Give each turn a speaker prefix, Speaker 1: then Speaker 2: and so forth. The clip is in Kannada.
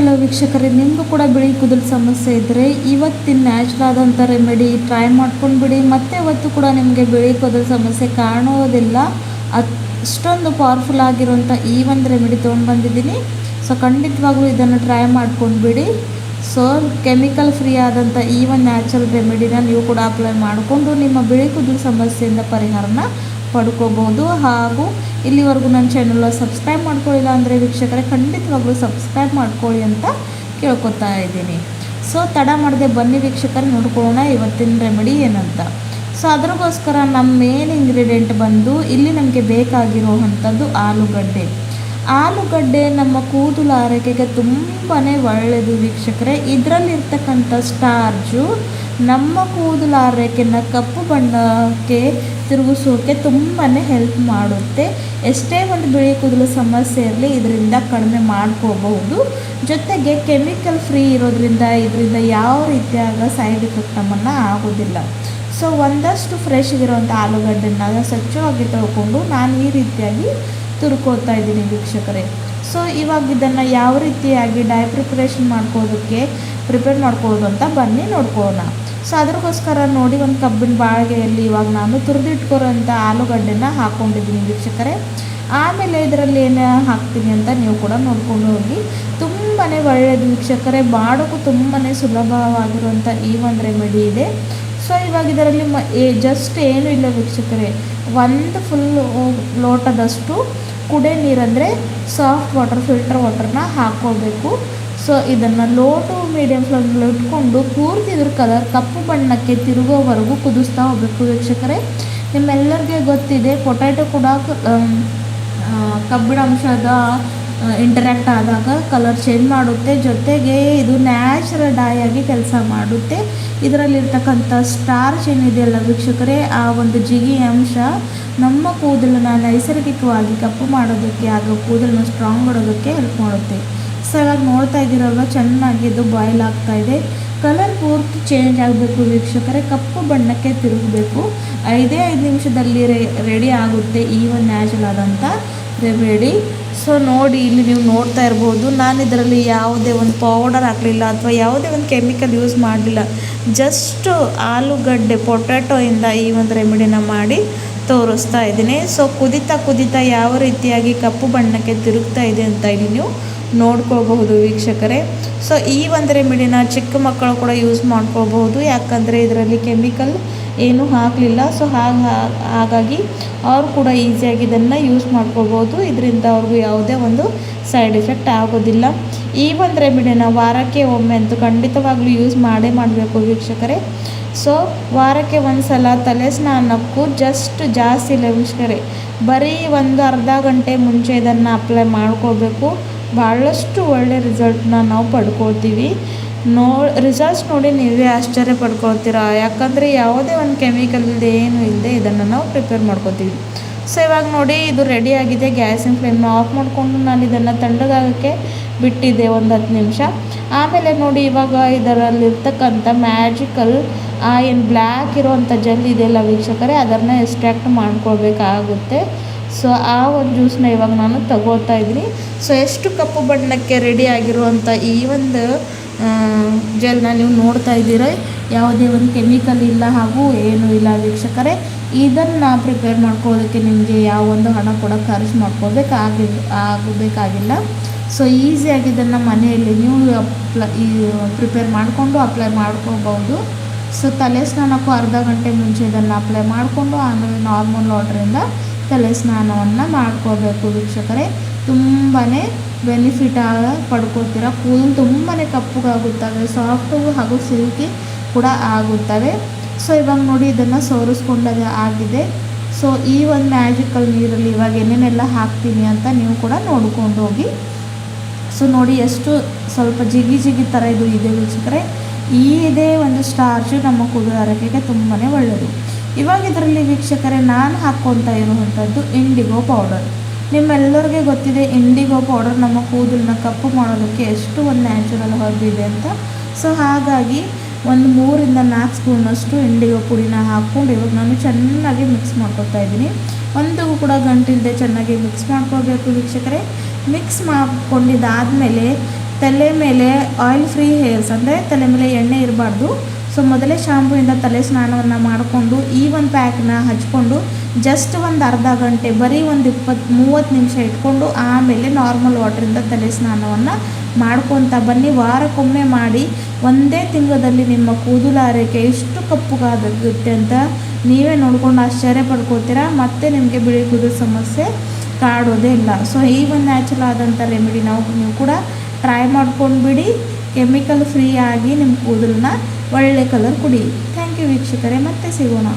Speaker 1: ಹಲೋ ವೀಕ್ಷಕರೇ, ನಿಮಗೂ ಕೂಡ ಬಿಳಿ ಕೂದಲು ಸಮಸ್ಯೆ ಇದ್ದರೆ ಇವತ್ತಿನ ನ್ಯಾಚುರಲ್ ಆದಂಥ ರೆಮಿಡಿ ಟ್ರೈ ಮಾಡ್ಕೊಂಡು ಬಿಡಿ. ಮತ್ತೆ ಇವತ್ತು ಕೂಡ ನಿಮಗೆ ಬಿಳಿ ಕೂದಲು ಸಮಸ್ಯೆ ಕಾಣೋದಿಲ್ಲ. ಅಷ್ಟೊಂದು ಪವರ್ಫುಲ್ ಆಗಿರುವಂಥ ಈ ಒಂದು ರೆಮಿಡಿ ತೊಗೊಂಡು ಬಂದಿದ್ದೀನಿ. ಸೊ ಖಂಡಿತವಾಗ್ಲೂ ಇದನ್ನು ಟ್ರೈ ಮಾಡ್ಕೊಂಡು ಬಿಡಿ. ಸೊ ಕೆಮಿಕಲ್ ಫ್ರೀ ಆದಂಥ ಈ ಒಂದು ನ್ಯಾಚುರಲ್ ರೆಮಿಡಿನ ನೀವು ಕೂಡ ಅಪ್ಲೈ ಮಾಡಿಕೊಂಡು ನಿಮ್ಮ ಬಿಳಿ ಕೂದಲು ಸಮಸ್ಯೆಯಿಂದ ಪರಿಹಾರನ ಪಡ್ಕೋಬಹುದು. ಹಾಗೂ ಇಲ್ಲಿವರೆಗೂ ನನ್ನ ಚಾನಲ್ ಸಬ್ಸ್ಕ್ರೈಬ್ ಮಾಡ್ಕೊಳ್ಳಿಲ್ಲ ಅಂದರೆ ವೀಕ್ಷಕರೇ ಖಂಡಿತವಾಗ್ಲೂ ಸಬ್ಸ್ಕ್ರೈಬ್ ಮಾಡ್ಕೊಳ್ಳಿ ಅಂತ ಕೇಳ್ಕೊತಾ ಇದ್ದೀನಿ. ಸೊ ತಡ ಮಾಡದೆ ಬನ್ನಿ ವೀಕ್ಷಕರೇ, ನೋಡ್ಕೊಳ್ಳೋಣ ಇವತ್ತಿನ ರೆಮಿಡಿ ಏನಂತ. ಸೊ ಅದಕ್ಕೋಸ್ಕರ ನಮ್ಮ ಮೇನ್ ಇಂಗ್ರೀಡಿಯೆಂಟ್ ಬಂದು ಇಲ್ಲಿ ನಮಗೆ ಬೇಕಾಗಿರುವಂಥದ್ದು ಆಲೂಗಡ್ಡೆ ನಮ್ಮ ಕೂದಲು ಆರೈಕೆಗೆ ತುಂಬಾ ಒಳ್ಳೆಯದು ವೀಕ್ಷಕರೇ. ಇದರಲ್ಲಿರ್ತಕ್ಕಂಥ ಸ್ಟಾರ್ಚು ನಮ್ಮ ಕೂದಲು ಆರೈಕೆಯನ್ನು ಕಪ್ಪು ಬಣ್ಣಕ್ಕೆ ತಿರುಗಿಸೋಕೆ ತುಂಬಾ ಹೆಲ್ಪ್ ಮಾಡುತ್ತೆ. ಎಷ್ಟೇ ಒಂದು ಬಿಳಿ ಕೂದಲು ಸಮಸ್ಯೆ ಇರಲಿ ಇದರಿಂದ ಕಡಿಮೆ ಮಾಡ್ಕೋಬಹುದು. ಜೊತೆಗೆ ಕೆಮಿಕಲ್ ಫ್ರೀ ಇರೋದ್ರಿಂದ ಇದರಿಂದ ಯಾವ ರೀತಿಯಾದ ಸೈಡ್ ಎಫೆಕ್ಟ್ ನಮ್ಮನ್ನು ಆಗೋದಿಲ್ಲ. ಸೊ ಒಂದಷ್ಟು ಫ್ರೆಶ್ ಇರೋವಂಥ ಆಲೂಗಡ್ಡೆನ ಸ್ವಚ್ಛವಾಗಿ ತೊಳ್ಕೊಂಡು ನಾನು ಈ ರೀತಿಯಾಗಿ ತುರ್ಕೋತಾ ಇದ್ದೀನಿ ವೀಕ್ಷಕರೇ. ಸೊ ಇವಾಗ ಇದನ್ನು ಯಾವ ರೀತಿಯಾಗಿ ಪ್ರಿಪೇರ್ ಮಾಡ್ಕೊಳ್ಳೋದು ಅಂತ ಬನ್ನಿ ನೋಡ್ಕೊಳ್ಳೋಣ. ಸೊ ಅದಕ್ಕೋಸ್ಕರ ನೋಡಿ ಒಂದು ಕಬ್ಬಿನ ಬಾಳಿಗೆಯಲ್ಲಿ ಇವಾಗ ನಾನು ತುರಿದಿಟ್ಕೊರೋಂಥ ಆಲೂಗಡ್ಡೆನ ಹಾಕ್ಕೊಂಡಿದ್ದೀನಿ ವೀಕ್ಷಕರೇ. ಆಮೇಲೆ ಇದರಲ್ಲಿ ಏನು ಹಾಕ್ತೀನಿ ಅಂತ ನೀವು ಕೂಡ ನೋಡ್ಕೊಂಡು ಹೋಗಿ. ತುಂಬಾ ಒಳ್ಳೆಯದು ವೀಕ್ಷಕರೇ, ಮಾಡೋಕ್ಕೂ ತುಂಬಾ ಸುಲಭವಾಗಿರುವಂಥ ಈ ಒಂದು ರೆಮಿಡಿ ಇದೆ. ಸೊ ಇವಾಗ ಇದರಲ್ಲಿ ಜಸ್ಟ್ ಏನೂ ಇಲ್ಲ ವೀಕ್ಷಕರೇ, ಒಂದು ಫುಲ್ ಲೋಟದಷ್ಟು ಕುಡಿಯೋ ನೀರಂದರೆ ಸಾಫ್ಟ್ ವಾಟರ್, ಫಿಲ್ಟರ್ ವಾಟರ್ನ ಹಾಕ್ಕೋಬೇಕು. ಸೊ ಇದನ್ನು ಲೋ ಟು ಮೀಡಿಯಮ್ ಫ್ಲೇಮಲ್ಲಿ ಇಟ್ಕೊಂಡು ಪೂರ್ತಿ ಇದ್ರ ಕಲರ್ ಕಪ್ಪು ಬಣ್ಣಕ್ಕೆ ತಿರುಗೋವರೆಗೂ ಕುದಿಸ್ತಾ ಹೋಗಬೇಕು ವೀಕ್ಷಕರೇ. ನಿಮ್ಮೆಲ್ಲರಿಗೆ ಗೊತ್ತಿದೆ, ಪೊಟ್ಯಾಟೊ ಕೂಡ ಕಬ್ಬಿಣ ಅಂಶದ ಇಂಟರ್ಯಾಕ್ಟ್ ಆದಾಗ ಕಲರ್ ಚೇಂಜ್ ಮಾಡುತ್ತೆ. ಜೊತೆಗೆ ಇದು ನ್ಯಾಚುರಲ್ ಡೈ ಆಗಿ ಕೆಲಸ ಮಾಡುತ್ತೆ. ಇದರಲ್ಲಿರ್ತಕ್ಕಂಥ ಸ್ಟಾರ್ಚ್ ಏನಿದೆಯಲ್ಲ ವೀಕ್ಷಕರೇ, ಆ ಒಂದು ಜಿಗಿ ಅಂಶ ನಮ್ಮ ಕೂದಲನ್ನು ನೈಸರ್ಗಿಕವಾಗಿ ಕಪ್ಪು ಮಾಡೋದಕ್ಕೆ ಹಾಗೂ ಕೂದಲನ್ನು ಸ್ಟ್ರಾಂಗ್ ಮಾಡೋದಕ್ಕೆ ಹೆಲ್ಪ್ ಮಾಡುತ್ತೆ. ಸೊ ಇವಾಗ ನೋಡ್ತಾ ಇದ್ದೀರಲ್ವ, ಚೆನ್ನಾಗಿ ಇದು ಬಾಯ್ಲ್ ಆಗ್ತಾಯಿದೆ. ಕಲರ್ ಪೂರ್ತಿ ಚೇಂಜ್ ಆಗಬೇಕು ವೀಕ್ಷಕರೇ, ಕಪ್ಪು ಬಣ್ಣಕ್ಕೆ ತಿರುಗಬೇಕು. 5 ನಿಮಿಷದಲ್ಲಿ ರೆಡಿ ಆಗುತ್ತೆ ಈ ಒಂದು ನ್ಯಾಚುರಲ್ ಆದಂಥ ರೆಮಿಡಿ. ಸೊ ನೋಡಿ, ಇಲ್ಲಿ ನೀವು ನೋಡ್ತಾ ಇರ್ಬೋದು, ನಾನು ಇದರಲ್ಲಿ ಯಾವುದೇ ಒಂದು ಪೌಡರ್ ಹಾಕಲಿಲ್ಲ ಅಥವಾ ಯಾವುದೇ ಒಂದು ಕೆಮಿಕಲ್ ಯೂಸ್ ಮಾಡಲಿಲ್ಲ. ಜಸ್ಟು ಆಲೂಗಡ್ಡೆ ಪೊಟ್ಯಾಟೊಯಿಂದ ಈ ಒಂದು ರೆಮಿಡಿನ ಮಾಡಿ ತೋರಿಸ್ತಾ ಇದ್ದೀನಿ. ಸೊ ಕುದಿತಾ ಯಾವ ರೀತಿಯಾಗಿ ಕಪ್ಪು ಬಣ್ಣಕ್ಕೆ ತಿರುಗ್ತಾ ಇದೆ ಅಂತ ಇಲ್ಲಿ ನೀವು ನೋಡ್ಕೋಬಹುದು ವೀಕ್ಷಕರೇ. ಸೊ ಈ ಒಂದು ರೆಮಿಡಿನ ಚಿಕ್ಕ ಮಕ್ಕಳು ಕೂಡ ಯೂಸ್ ಮಾಡ್ಕೋಬಹುದು, ಯಾಕಂದರೆ ಇದರಲ್ಲಿ ಕೆಮಿಕಲ್ ಏನೂ ಹಾಕಲಿಲ್ಲ. ಸೊ ಹಾಗಾಗಿ ಅವರು ಕೂಡ ಈಸಿಯಾಗಿ ಇದನ್ನು ಯೂಸ್ ಮಾಡ್ಕೋಬೋದು. ಇದರಿಂದ ಅವ್ರಿಗೂ ಯಾವುದೇ ಒಂದು ಸೈಡ್ ಎಫೆಕ್ಟ್ ಆಗೋದಿಲ್ಲ. ಈ ಒಂದು ರೆಮಿಡಿನ ವಾರಕ್ಕೆ ಒಮ್ಮೆ ಅಂತೂ ಖಂಡಿತವಾಗ್ಲೂ ಯೂಸ್ ಮಾಡಬೇಕು ವೀಕ್ಷಕರೇ. ಸೊ ವಾರಕ್ಕೆ ಒಂದು ಸಲ ತಲೆ ಸ್ನಾನಕ್ಕೂ ಜಾಸ್ತಿ ಇಲ್ಲ ವೀಕ್ಷಕರೇ, ಬರೀ ಒಂದು ಅರ್ಧ ಗಂಟೆ ಮುಂಚೆ ಇದನ್ನು ಅಪ್ಲೈ ಮಾಡ್ಕೋಬೇಕು. ಭಾಳಷ್ಟು ಒಳ್ಳೆ ರಿಸಲ್ಟ್ನ ನಾವು ಪಡ್ಕೊಳ್ತೀವಿ. ರಿಸಲ್ಟ್ಸ್ ನೋಡಿ ನೀವೇ ಆಶ್ಚರ್ಯ ಪಡ್ಕೊಳ್ತೀರಾ, ಯಾಕಂದರೆ ಯಾವುದೇ ಒಂದು ಕೆಮಿಕಲ್ ಇಲ್ಲದೆ ಏನೂ ಇಲ್ಲದೆ ಇದನ್ನು ನಾವು ಪ್ರಿಪೇರ್ ಮಾಡ್ಕೊತೀವಿ. ಸೊ ಇವಾಗ ನೋಡಿ, ಇದು ರೆಡಿಯಾಗಿದೆ. ಗ್ಯಾಸಿನ ಫ್ಲೇಮ್ನ ಆಫ್ ಮಾಡಿಕೊಂಡು ನಾನು ಇದನ್ನು ತಣ್ಣಗಾಗೋಕ್ಕೆ ಬಿಟ್ಟಿದ್ದೆ ಒಂದು 10 ನಿಮಿಷ. ಆಮೇಲೆ ನೋಡಿ, ಇವಾಗ ಇದರಲ್ಲಿರ್ತಕ್ಕಂಥ ಮ್ಯಾಜಿಕಲ್ ಏನು ಬ್ಲ್ಯಾಕ್ ಇರೋವಂಥ ಜೆಲ್ ಇದೆಯಲ್ಲ ವೀಕ್ಷಕರೇ, ಅದನ್ನು ಎಕ್ಸ್ಟ್ರಾಕ್ಟ್ ಮಾಡ್ಕೊಳ್ಬೇಕಾಗುತ್ತೆ. ಸೊ ಆ ಒಂದು ಜ್ಯೂಸನ್ನ ಇವಾಗ ನಾನು ತಗೋತಾ ಇದ್ದೀನಿ. ಸೊ ಎಷ್ಟು ಕಪ್ಪು ಬಣ್ಣಕ್ಕೆ ರೆಡಿ ಆಗಿರುವಂಥ ಈ ಒಂದು ಜೆಲ್ನ ನೀವು ನೋಡ್ತಾ ಇದ್ದೀರ, ಯಾವುದೇ ಒಂದು ಕೆಮಿಕಲ್ ಇಲ್ಲ ಹಾಗೂ ಏನೂ ಇಲ್ಲ ವೀಕ್ಷಕರೇ. ಇದನ್ನು ಪ್ರಿಪೇರ್ ಮಾಡ್ಕೊಳ್ಳೋದಕ್ಕೆ ನಿಮಗೆ ಯಾವ ಒಂದು ಹಣ ಕೂಡ ಖರ್ಚು ಆಗಬೇಕಾಗಿಲ್ಲ. ಸೊ ಈಸಿಯಾಗಿ ಇದನ್ನು ಮನೆಯಲ್ಲಿ ನೀವು ಪ್ರಿಪೇರ್ ಮಾಡಿಕೊಂಡು ಅಪ್ಲೈ ಮಾಡ್ಕೋಬೋದು. ಸೊ ತಲೆ ಸ್ನಾನಕ್ಕೂ ಅರ್ಧ ಗಂಟೆ ಮುಂಚೆ ಇದನ್ನು ಅಪ್ಲೈ ಮಾಡಿಕೊಂಡು ಆಮೇಲೆ ನಾರ್ಮಲ್ ವಾಟ್ರಿಂದ ತಲೆ ಸ್ನಾನವನ್ನು ಮಾಡ್ಕೋಬೇಕು ವೀಕ್ಷಕರೇ. ತುಂಬಾ ಬೆನಿಫಿಟ್ ಪಡ್ಕೊಳ್ತೀರ. ಕೂದಲು ತುಂಬಾ ಕಪ್ಪುಗಾಗುತ್ತವೆ, ಸಾಫ್ಟು ಹಾಗೂ ಸಿಲ್ಕಿ ಕೂಡ ಆಗುತ್ತವೆ. ಸೊ ಇವಾಗ ನೋಡಿ, ಇದನ್ನು ಸೋರಿಸ್ಕೊಂಡಾಗ ಆಗಿದೆ. ಸೊ ಈ ಒಂದು ಮ್ಯಾಜಿಕಲ್ ನೀರಲ್ಲಿ ಇವಾಗ ಏನೇನೆಲ್ಲ ಹಾಕ್ತೀನಿ ಅಂತ ನೀವು ಕೂಡ ನೋಡ್ಕೊಂಡು ಹೋಗಿ. ಸೊ ನೋಡಿ, ಎಷ್ಟು ಸ್ವಲ್ಪ ಜಿಗಿ ಥರ ಇದು ಇದೆ ವೀಕ್ಷಕರೇ. ಇದೇ ಒಂದು ಸ್ಟಾರ್ಚು ನಮ್ಮ ಕೂದಲು ಆರೈಕೆಗೆ ತುಂಬಾ ಒಳ್ಳೆಯದು. ಇವಾಗ ಇದರಲ್ಲಿ ವೀಕ್ಷಕರೇ ನಾನು ಹಾಕ್ಕೊತಾ ಇರುವಂಥದ್ದು ಇಂಡಿಗೋ ಪೌಡರ್. ನಿಮ್ಮೆಲ್ಲರಿಗೆ ಗೊತ್ತಿದೆ, ಇಂಡಿಗೋ ಪೌಡರ್ ನಮ್ಮ ಕೂದಲನ್ನ ಕಪ್ಪು ಮಾಡೋದಕ್ಕೆ ಎಷ್ಟು ಒಂದು ನ್ಯಾಚುರಲ್ ಹರ್ಬ್ ಇದೆ ಅಂತ. ಸೊ ಹಾಗಾಗಿ ಒಂದು 3-4 ಸ್ಪೂನಷ್ಟು ಇಂಡಿಗೋ ಪುಡಿನ ಹಾಕ್ಕೊಂಡು ಇವಾಗ ನಾನು ಚೆನ್ನಾಗಿ ಮಿಕ್ಸ್ ಮಾಡ್ಕೊತಾ ಇದ್ದೀನಿ. ಒಂದು ಕೂಡ ಗಂಟಿಲ್ಲದೆ ಚೆನ್ನಾಗಿ ಮಿಕ್ಸ್ ಮಾಡ್ಕೋಬೇಕು ವೀಕ್ಷಕರೇ. ಮಿಕ್ಸ್ ಮಾಡ್ಕೊಂಡಿದ್ದಾದಮೇಲೆ ತಲೆ ಮೇಲೆ ಆಯಿಲ್ ಫ್ರೀ ಹೇರ್ಸ್ ಅಂದರೆ ತಲೆ ಮೇಲೆ ಎಣ್ಣೆ ಇರಬಾರ್ದು. ಸೊ ಮೊದಲೇ ಶಾಂಪೂಯಿಂದ ತಲೆ ಸ್ನಾನವನ್ನು ಮಾಡಿಕೊಂಡು ಈ ಒಂದು ಪ್ಯಾಕ್ನ ಹಚ್ಕೊಂಡು ಜಸ್ಟ್ ಒಂದು ಅರ್ಧ ಗಂಟೆ ಬರೀ ಒಂದು 20-30 ನಿಮಿಷ ಇಟ್ಕೊಂಡು ಆಮೇಲೆ ನಾರ್ಮಲ್ ವಾಟ್ರಿಂದ ತಲೆ ಸ್ನಾನವನ್ನು ಮಾಡ್ಕೊತ ಬನ್ನಿ. ವಾರಕ್ಕೊಮ್ಮೆ ಮಾಡಿ ಒಂದೇ ತಿಂಗಳಲ್ಲಿ ನಿಮ್ಮ ಕೂದಲು ಆರೈಕೆ ಎಷ್ಟು ಕಪ್ಪುಗಾಗುತ್ತೆ ಅಂತ ನೀವೇ ನೋಡ್ಕೊಂಡು ಆಶ್ಚರ್ಯ ಪಡ್ಕೋತೀರಾ. ಮತ್ತು ನಿಮಗೆ ಬಿಳಿ ಕೂದಲು ಸಮಸ್ಯೆ ಕಾಡೋದೇ ಇಲ್ಲ. ಸೊ ಈ ಒಂದು ನ್ಯಾಚುರಲ್ ಆದಂಥ ರೆಮಿಡಿ ನೀವು ಕೂಡ ಟ್ರೈ ಮಾಡ್ಕೊಂಡು ಬಿಡಿ. ಕೆಮಿಕಲ್ ಫ್ರೀ ಆಗಿ ನಿಮ್ಮ ಕೂದಲನ್ನ ಒಳ್ಳೆ ಕಲರ್ ಕೊಡಿ. ಥ್ಯಾಂಕ್ ಯು ವೀಕ್ಷಕರೇ, ಮತ್ತೆ ಸಿಗೋಣ.